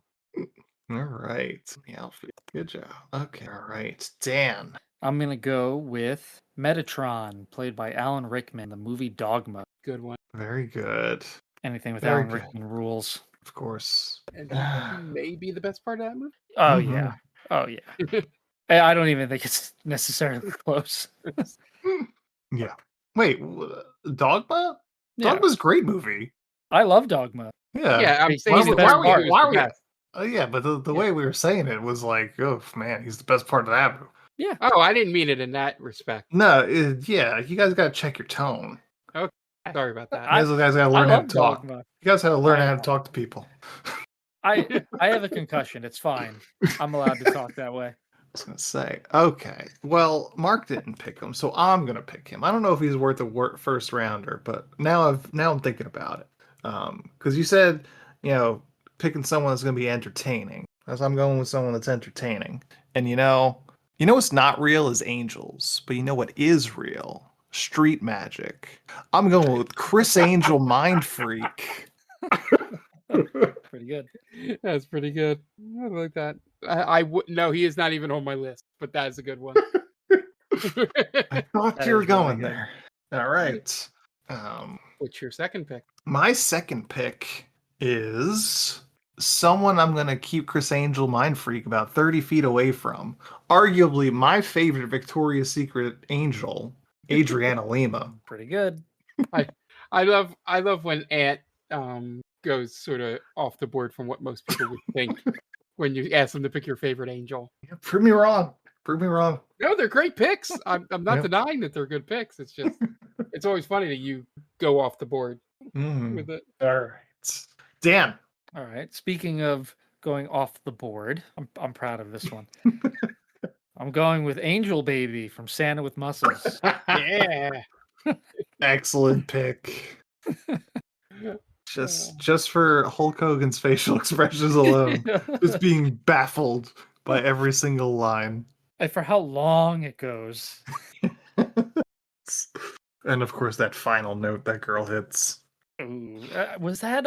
All right. The outfit. Good job. Okay. All right. Dan. I'm going to go with Metatron, played by Alan Rickman, the movie Dogma. Good one. Very good. Anything with Very Alan good. Rickman rules. Of course. And maybe the best part of that movie. Oh, yeah. Oh, yeah. I don't even think it's necessarily close. Yeah. Wait, Dogma? Yeah. Dogma's a great movie. I love Dogma. Yeah. Yeah, I'm He's saying the the best best part is why the we- best. Oh, yeah, but the way we were saying it was like, oh, man, he's the best part of that movie. Yeah. Oh, I didn't mean it in that respect. No, yeah, you guys got to check your tone. Sorry about that. You guys got to I learn how love to talk. Dogma. You guys have to learn how to talk to people. I have a concussion. It's fine. I'm allowed to talk that way. I was gonna say, okay. Well, Mark didn't pick him, so I'm gonna pick him. I don't know if he's worth a first rounder, but now I'm thinking about it. Because you said, picking someone that's gonna be entertaining. So I'm going with someone that's entertaining. And what's not real is angels, but you know what is real? Street magic. I'm going with Chris Angel, Mind Freak. Pretty good. That's pretty good. I like that. I wouldn't know. He is not even on my list, but that is a good one. I thought That you were is really going good. there. All right. What's your second pick? My second pick is someone I'm going to keep Chris Angel Mind Freak about 30 feet away from. Arguably my favorite Victoria's Secret angel, Adriana Lima. Pretty good. I love when Ant goes sort of off the board from what most people would think when you ask them to pick your favorite angel. Prove me wrong. Prove me wrong. No, they're great picks. I'm not Yep. denying that they're good picks. It's just it's always funny that you go off the board with it. All right. Dan. All right. Speaking of going off the board, I'm proud of this one. I'm going with Angel Baby from Santa with Muscles. Yeah. Excellent pick. Just for Hulk Hogan's facial expressions alone, just being baffled by every single line. And for how long it goes. And of course, that final note that girl hits. Ooh, was that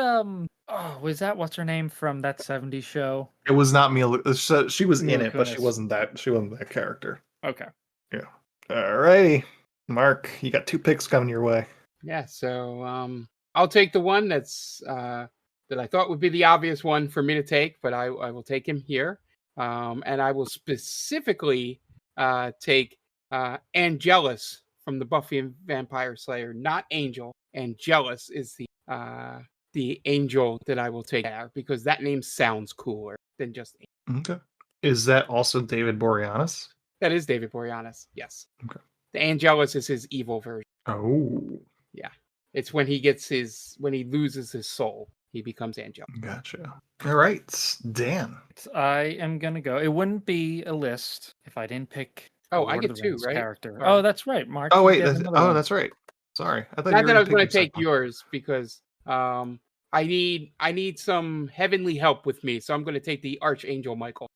what's her name from that 70s show? It was not Mila. She was in Mila it, but she Kunis. wasn't that character. Okay. Yeah. Alrighty, Mark, you got 2 picks coming your way. Yeah. So I'll take the one that's that I thought would be the obvious one for me to take, but I will take him here. And I will specifically take Angelus from the Buffy and Vampire Slayer, not Angel. Angelus is the angel that I will take there because that name sounds cooler than just Angel. Okay. Is that also David Boreanaz? That is David Boreanaz, yes. Okay. The Angelus is his evil version. Oh. Yeah. It's when he loses his soul, he becomes Angel. Gotcha. All right, Dan. I am gonna go. It wouldn't be a list if I didn't pick. Oh, Lord I of get the two, Rings right? Character. Sorry. Oh, that's right, Mark. Oh you wait, get another one. that's right. Sorry, I thought Not you that I was going going to take yours because I need some heavenly help with me, so I'm going to take the Archangel Michael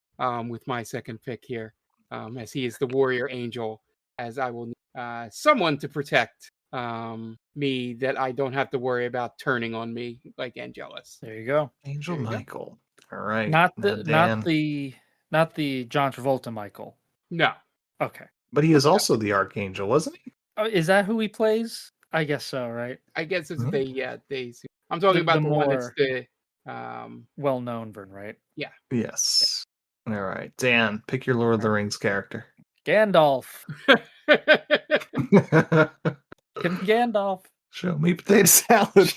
with my second pick here, as he is the warrior angel, as I will need someone to protect me that I don't have to worry about turning on me like Angelus. There you go. Angel There you go. Michael. All right. Not now the Dan. not the John Travolta Michael. No, Okay. But he is also the Archangel, wasn't he? Oh, is that who he plays? I guess so, right? I guess it's Mhm. they. I'm talking about the one that's more- the Well-known version, right? Yes. All right, Dan, pick your Lord of the Rings character. Gandalf. Kim Gandalf. Show me potato salad.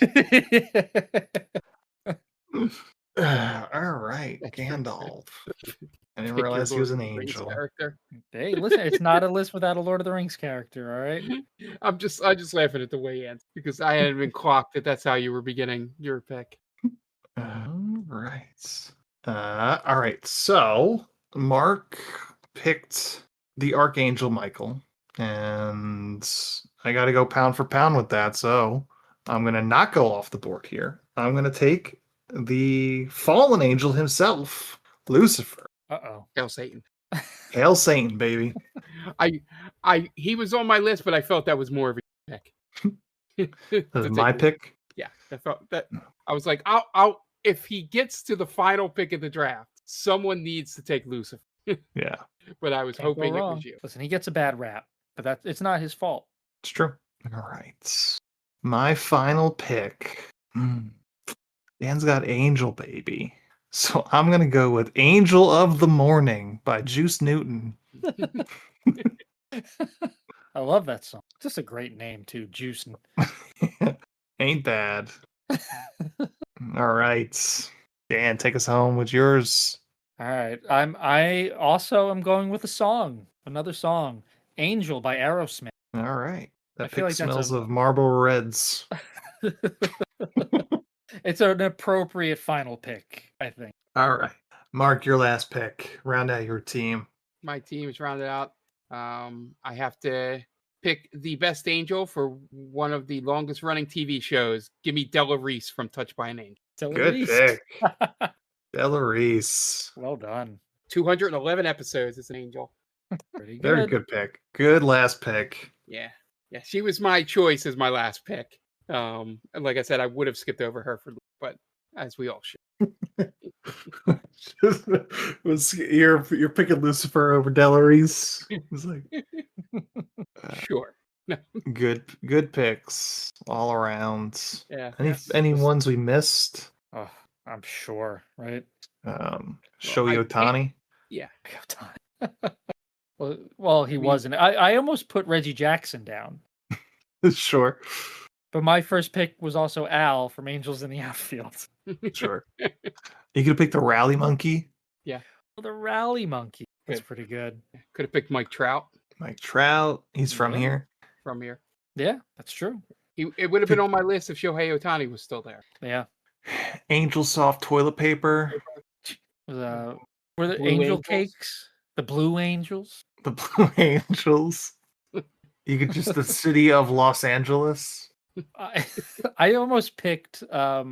All right, Gandalf. I didn't Pick your realize he was Lord an of the Rings angel. character. Hey, listen, it's not a list without a Lord of the Rings character, all right? I'm just laughing at the way you answered because I hadn't been clocked that that's how you were beginning your pick. All right. All right. So Mark picked the Archangel Michael, and I got to go pound for pound with that. So I'm gonna not go off the board here. I'm gonna take the fallen angel himself, Lucifer. Uh-oh. Hail Satan. Hail Satan, baby. He was on my list, but I felt that was more of a pick. That's To my take- pick. Yeah, I felt that. I was like, I'll if he gets to the final pick of the draft, someone needs to take Lucifer. Yeah, But I was Can't go hoping it wrong. was you. Listen, he gets a bad rap, but it's not his fault. it's true. All right. My final pick. Dan's got Angel Baby. So I'm going to go with Angel of the Morning by Juice Newton. I love that song. Just a great name too, Juice. Ain't bad. All right. Dan, take us home with yours. All right. I also am going with a song. Another song. Angel by Aerosmith. All right. I That feel pick like that's smells a- of Marlboro Reds. It's an appropriate final pick, I think. All right. Mark, your last pick. Round out your team. My team is rounded out. I have to pick the best angel for one of the longest running TV shows. Give me Della Reese from Touched by an Angel. Good pick. Della Reese. Well done. 211 episodes as an angel. Pretty good. Very good pick. Good last pick. Yeah. She was my choice as my last pick. And like I said, I would have skipped over her but as we all should. You're picking Lucifer over Della Reese. It's like Sure. good picks all around. Yeah. Any ones we missed? Oh, I'm sure, right? Shohei Ohtani. Yeah. Well, he wasn't. I almost put Reggie Jackson down. Sure. But my first pick was also Al from Angels in the Outfield. Sure. You could have picked the Rally Monkey. Yeah. Well, the Rally Monkey. That's Good. pretty good. Could have picked Mike Trout Mike Trout. He's from Yeah. here. from here. Yeah, that's true. It would have been on my list if Shohei Ohtani was still there. Yeah. Angel Soft toilet paper. Were the Blue angel Angels? cakes? The Blue Angels? The Blue Angels. You could just the city of Los Angeles. I almost picked The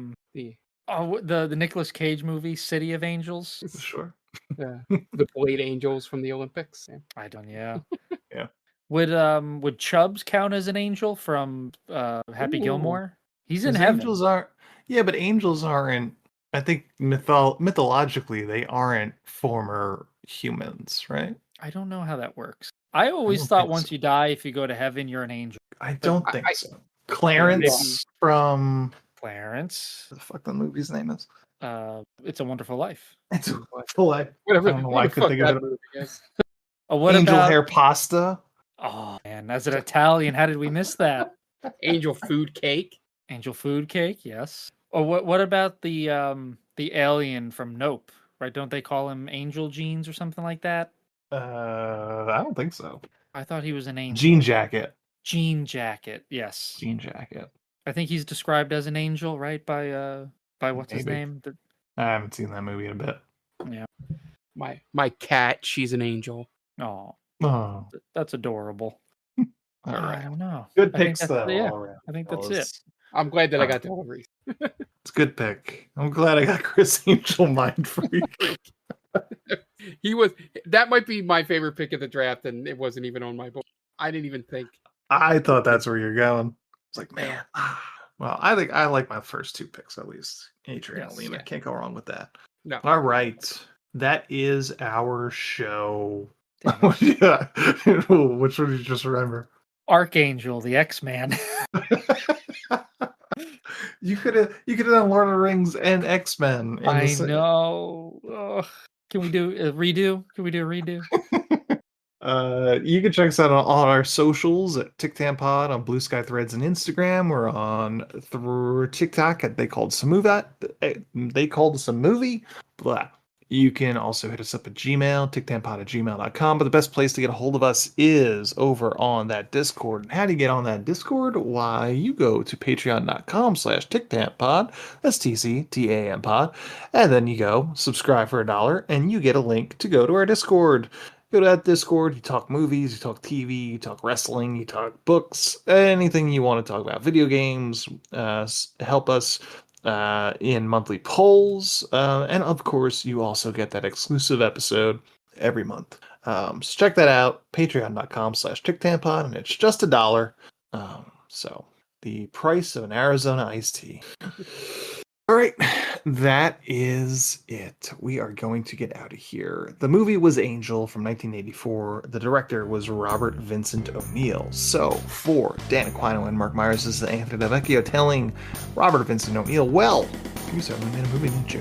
the Nicolas Cage movie, City of Angels. Sure. the Blade Angels from the Olympics. Yeah. I don't. Yeah. Yeah. Would Chubbs count as an angel from Happy Ooh. Gilmore? He's in 'Cause heaven. Angels are, yeah, but angels aren't. I think mythologically they aren't former humans, right? I don't know how that works. I always don't thought think once so. you die, if you go to heaven, you're an angel. I don't I- think I- so. Clarence from Clarence. what the fuck the movie's name is? It's a Wonderful Life. It's a Wonderful Life. Whatever. I don't know why I couldn't think of it. Movie is. Oh, what Angel about hair pasta. Oh man, as an Italian, how did we miss that? Angel food cake. Angel food cake, yes. Or what about the alien from Nope? Right? Don't they call him Angel Jeans or something like that? I don't think so. I thought he was an angel. Jean jacket. Jean jacket, yes. Jean jacket. I think he's described as an angel, right? By what's his Maybe. name? I haven't seen that movie in a bit. Yeah. My cat, she's an angel. Oh, Oh, that's adorable. all I right. don't know. Good I think picks that's- though. yeah, all around, I think that's fellas. it. I'm glad that I got deliveries. It's a good pick. I'm glad I got Chris Angel Mind Freak. That might be my favorite pick of the draft, and it wasn't even on my board. I didn't even think. I thought that's where you're going. It's like, man. Well, I think I like my first two picks at least. Adrian Yes, Lima. yeah. Can't go wrong with that. No. All right. That is our show. Damn it. Yeah. Which one did you just remember? Archangel, the X-Man. You could have done Lord of the Rings and X-Men. I know. Ugh. Can we do a redo? Can we do a redo? You can check us out on all our socials at TikTampod on Blue Sky Threads and Instagram. We're on through TikTok at They Called Us a Movie. They Called Us a Movie. Blah. You can also hit us up at Gmail, tictampod@gmail.com. But the best place to get a hold of us is over on that Discord. And how do you get on that Discord? Why, you go to patreon.com/tictampod. That's TCTAM pod. And then you go subscribe for $1 and you get a link to go to our Discord. Go to that Discord, you talk movies, you talk TV, you talk wrestling, you talk books, anything you want to talk about. Video games, help us in monthly polls. And of course, you also get that exclusive episode every month. So check that out, patreon.com/tictampod, and it's just $1. So the price of an Arizona iced tea. All right, that is it. We are going to get out of here. The movie was Angel from 1984. The director was Robert Vincent O'Neill. So for Dan Aquino and Mark Myers, this is Anthony Del Vecchio telling Robert Vincent O'Neill, well, you certainly made a movie, didn't you?